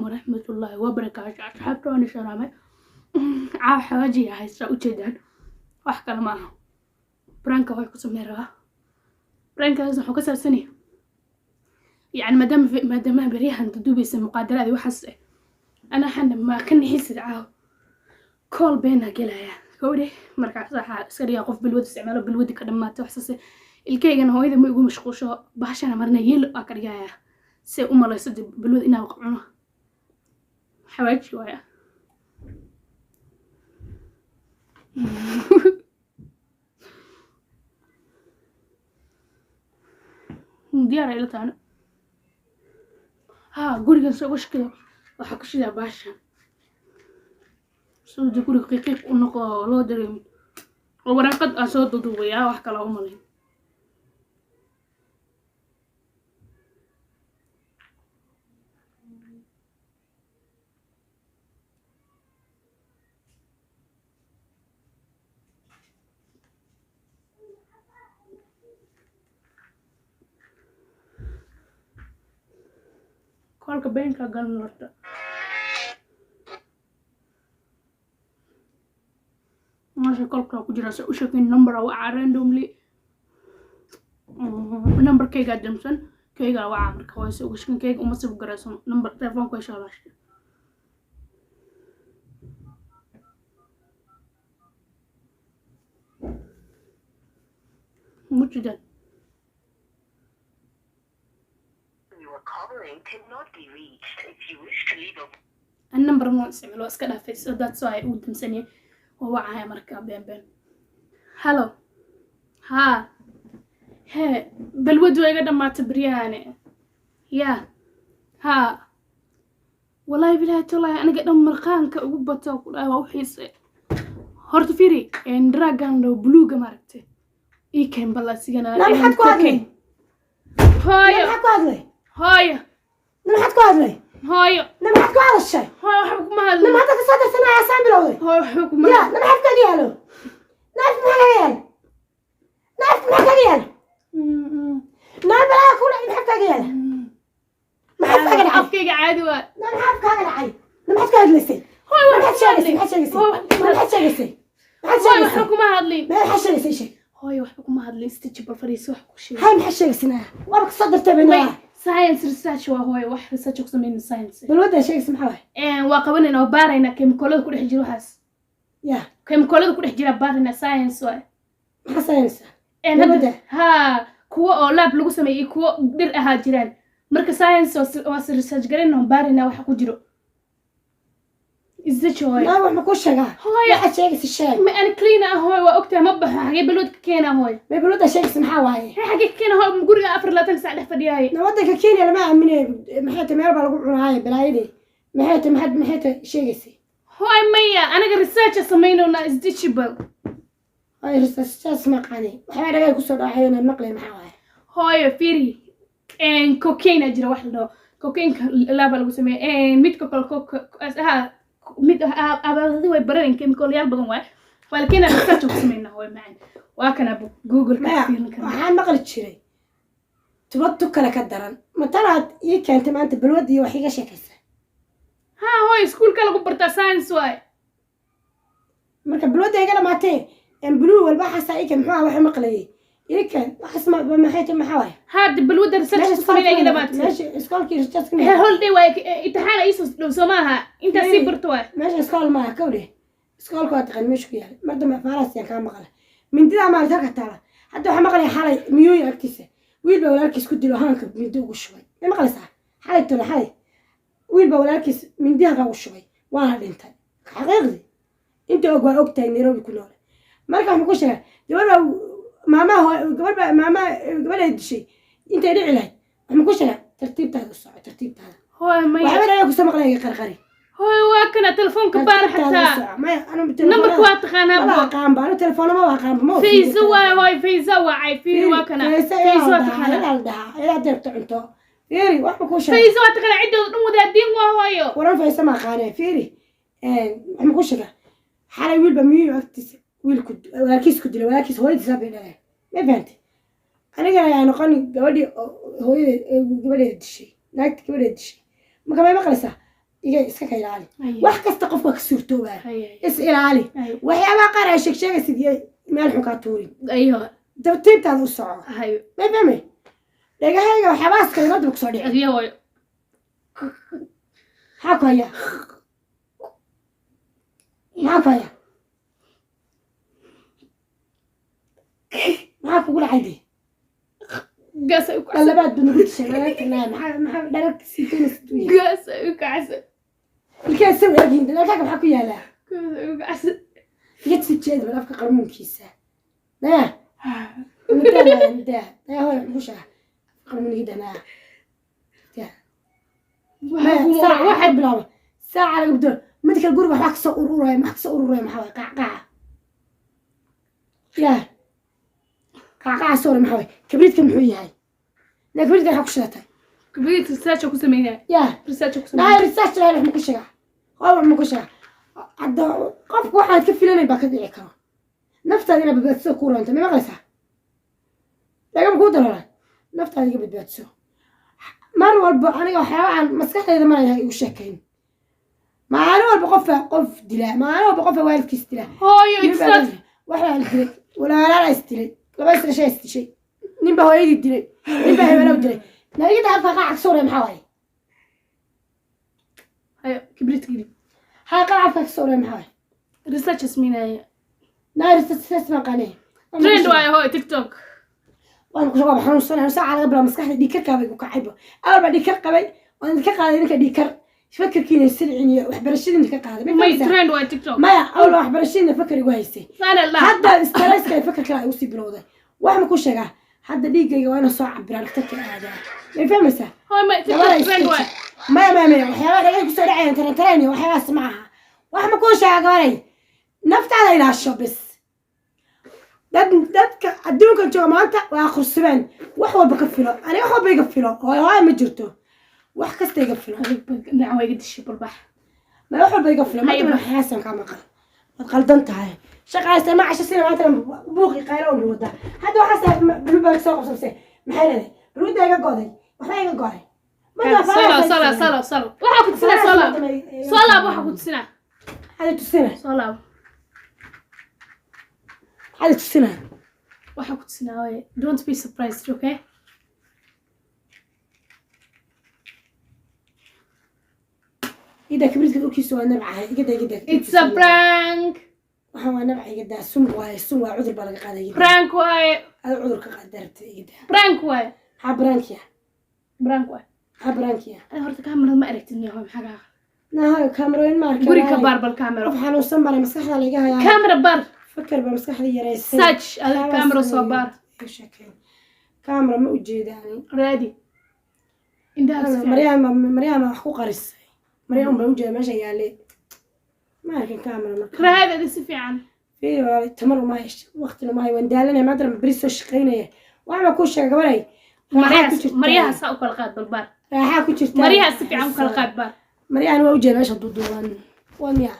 ورحمة الله وبركاته. أصحابتوني سلامة. حواجي هايسا وجدان wax kale ma aha branka way ku sameeyaa brankaas wuxuu ka saabsanay yani maadaama bariyahan dudubaysa muqaadaraad waxaas ana xana ma kan xiisid caaw call beena galaya gowde markaas waxa iska dhiga qof bilwad isticmaalo bilwadi ka dhamaatay waxaas ilkeygana hooyada ma igu mashquusho bahashana marna yeel waa ka dhigaya si u malayso bilwad inaa cuno xawaaji waaya ديار إلى تانا قولي كان سويش كذا وحكش ذا باشا سوي قولي قيق ونقا لا دريم وورا قد أصوت دوبيا وحكى لهم مالين كلك بينك قال نورتا ماشي كلك كجرا وشكين نمبر او راندوم لي نمبر كيغا جمسن كيغا waa marka way soo gashkin keyga uma soo garaysan number telefoonka insha Allah mujidan cannot be reached. If you wish to leave النمبر مو استعملوه اسكا دافي so that's why uu damsanay oo wacaya marka been hello ha he balwad way iga dhamaatay bariyaane ya ha wallahi billahi taala aniga dhan marqaanka ugu bato ku dhaw waa xiisay horta fiiri in dragon do bluega maragtay ii keen balaasigana maxad ku hadlay hooyo maxad ku hadlay هاي نمحك على الشيء هاي وحبك ما هذا نمحك تصدق سنة يا سامبلوي هاي وحبك ما يا نمحك ديالو نعرف محك ديال نعرف بلا أكون نمحك ديال نمحك كيك عادي واد نمحك هذا العين نمحك هذا لسي هاي نمحك شاقسي هاي وحبك ما هذلي ما حشاقسي شيء هاي وحبك ما هذلي استجيب الفريس وحبك شيء هاي محشاقسي ناه وابك صدر تبعنا ساينس ريسيرش هو wax research ku sameeyay science balwada sheegis maxaa waa qabanayna oo baarayna chemicalada ku dhex jiro waxaas ya chemicalada ku dhex jira baarayna science waa maxaa science balwada ha kuwa oo lab lagu sameeyay kuwa dhir ahaa jiraan marka science waa research garayna oo baarayna waxa ku jiro isda joy ma wax ma ku sheega waxa sheegis sheeg ma aan clean ah hooy waa ogtahay ma baxo xagee balwada keena hooy ma balwada sheegis maxaa waaye xagee keena hooy guriga 4 saac dhex fadhiyay nawadka Kenya lama aaminay maxay meel baa lagu cunahay balaayade maxay sheegaysi hooy maya anaga research sameeynona is ditchable هاي رصاص مقاني waxay dhaga ku soo dhaxayna maqlay maxaa waaye hooyo firi cocaine ajira wax loo cocaine laba lagu sameeyay midka kale mid abadii way bareen chemical yaal badan waay walkina research ku sameeyna hooyo macaan waa kana google ka fiirin kara waxaan maqli jiray tubaddu kala ka daran matalaad ii keentay maanta balwad iyo wax iga sheekaysa ha hooyo school kala ku barta science waay marka balwad ay gala maatay ان بلو والبحث هيك محوها واحد مقلي هيك بحث ما حيته محوها هاد بالود رسالة سمينا كده بات ماشي اسكول كي رجعت كده هول دي واي امتحان ايسوس لو سماها انت سيبرتوا ماشي اسكول ما كوري اسكول كو تقن مشكله مرد ما فارس يا كان مقله من دي ما ترك ترى حتى waxa maqlay xalay miyuu agtiisa wiilba walaalkiis ku dilo haanka mindi ugu shubay ma maqlaysaa xalay tolo xalay wiilba walaalkiis mindiga ugu shubay waa dhintay xaqiiqdi inta ogtahay Nairobi ku nool marka waxaan ku sheegay gabadha dishay intay dhici lahayd waxaan ku sheegay tartiibtaada hooy maya waxaan ku soo maqlay qarqari hooy waa kana telefoonka baar xataa numberku waa taqaanaa ma aqaan baa telefoonka ma aqaan ma fiisa waa hooy fiisa waa ay fiir waa kana fiisa waa taqaanaa ila deebta cunto fiiri wax ku sheegay fiisa waa taqaanaa cidda dhan wadaadin waa hooyo waran fiisa ma aqaan fiiri waxaan ku sheegay xalay wiilba miyuu agtiisa wiilku walaalkiis ku dilay walaalkiis hooyadiis baa dhalay ma fahanti aniga ayaan noqon gabadhii hooyada gabadheeda dishay naagta gabadheeda dishay marka ma maqlaysaa iska ka ilaali Ay. wax kasta qofka ka suurtoobaa Ay. is ilaali Ay. waxyaabaha qaar ay sheegaysid iyo meel xun kaa tuurin Ayo. dabtiibtaada u soco Ay. ma fahmay dhagahayga waxyaabahaas kalimaadba kusoo dhici Ayo. maxaa ku haya maxaa ku haya maxaa kugu dhacay dee Gas ay ku kacsan. dhalabaad bad nagu dishay dhalaalkanaa maxaa dhalaalka sii keenaysid u yahay Gas ay ku kacsan. ilkaha saw eegin dhalaalkaaga maxaa ku yaalaa Gas ay ku kacsan. iga sii jeeda bal afka qarmuunkiisa naya naya hooy musha qarmuunigida naya saaca waxay bilaaba saaca laga bedelo mid kale guriga waxbaa kasoo ururaya maxaa maxaa waay qacqaca yaa qacqaca soo maxaa waay kabriidka muxuu yahay naa kabriidka waxaa ku shidatay Kabriid research ku sameeyay. yaa Research ku naa sameeyay. research lahayn wax ma ku sheegaa hooy wax ma ku sheegaa hadda qofku waxaad ka filanay baa ka dhici karo naftaada inaad badbaadiso ku ranta ma maqlaysaa lagama kuu dalala naftaada iga badbaadiso mar walba aniga waxyaabahan maskaxdayda maraya igu sheekayn maalin walba qof dilaa maalin walba qofa waalidkiis dilaa Hooyo it's waxbaa la dilay walaalaa is dilay laba isdhashaa is dishay ninbaa hooyadii dilay ninbaa hebelow dilay naigada afka qaaca kasoo reey maxaa waaye Ayo. Kabriid gili. haa qaaca afka kasoo reey maxaa waaye Research isminaya. naarisaas maqaanee Trend waayo hooyo TikTok. waan ku shaqo xanuunsanay saaca laga bilaabo maskaxda dhiigkarkaabay ku kacayba awal baa dhiigkar qabay waan ka qaaday ninka dhiigkar fakarkiina silcin iyo waxbarashadiina ka qaaday My trend waayo TikTok. maya awal waxbarashadiina fakar igu haystay Sana la. hadda stress-ka fakar kale ay u sii bilowday wax ma ku sheegaa hadda dhiigayga waa inaan soo cabiraa dhakhtarka aadaa ma fahmaysaa Hooyo my TikTok trend waayo. maya waxyaabaha dhagay kusoo dhacayaan tarantareen iyo waxyaabahaas ma aha wax ma kuu sheega gabaray naftaada ilaasho bis dadka adduunkan jooga maanta waa qursibeen wax walba ka filo aniga wax walba iga filo hooyo ma jirto wax kasta iga filo Dhinaca way dishay balbax. ma wax walba iga filo marka waxyaasan ka maqal waad qaldan tahay shaqaysta ma casho sina maanta buuqi qaylo oo wada hadda waxaas buluubaa soo qabsatay maxay leedahay buluuda iga goday waxba iga goday Sala. Waxa ku tusina sala. Sala waxa ku tusina. hada tusina Sala. hada tusina Waxa ku tusina way. Don't be surprised, okay? ida kibridka dhulkiisa waa nabcahay igada It's a prank. waxaan waa nabca igada sun waa cudur baa laga qaaday Prank waayo. ada cudurka qadarta igada Prank waayo. maxaa brankiya Prank waayo. maxaa brankiya Ana horta kamarada ma aragtin yahay maxaa. nahayo kamerooyin ma arkay Guri ka barbal camera. qof xanuunsan baa maskaxda laga hayaa Camera bar. fakar baa maskaxda yareysay Search ada camera soo bar. kamera ma ujeedaan Ready. Indaas. maryama wax ku qarisay maryam baa ujeeda meesha yaale ma arkin kamera marka Ready si fiican. fiir walaal tamar uma haysto waqti uma hay waan daalanay maadar bari soo shaqeynaya waxa ku sheegay gabaray Maryaha saa u kala qaad balbar. raaxa ku jirta Maryaha si fiican u kala qaad bar. maryam waa ujeeda meesha duuduuban waa miyaa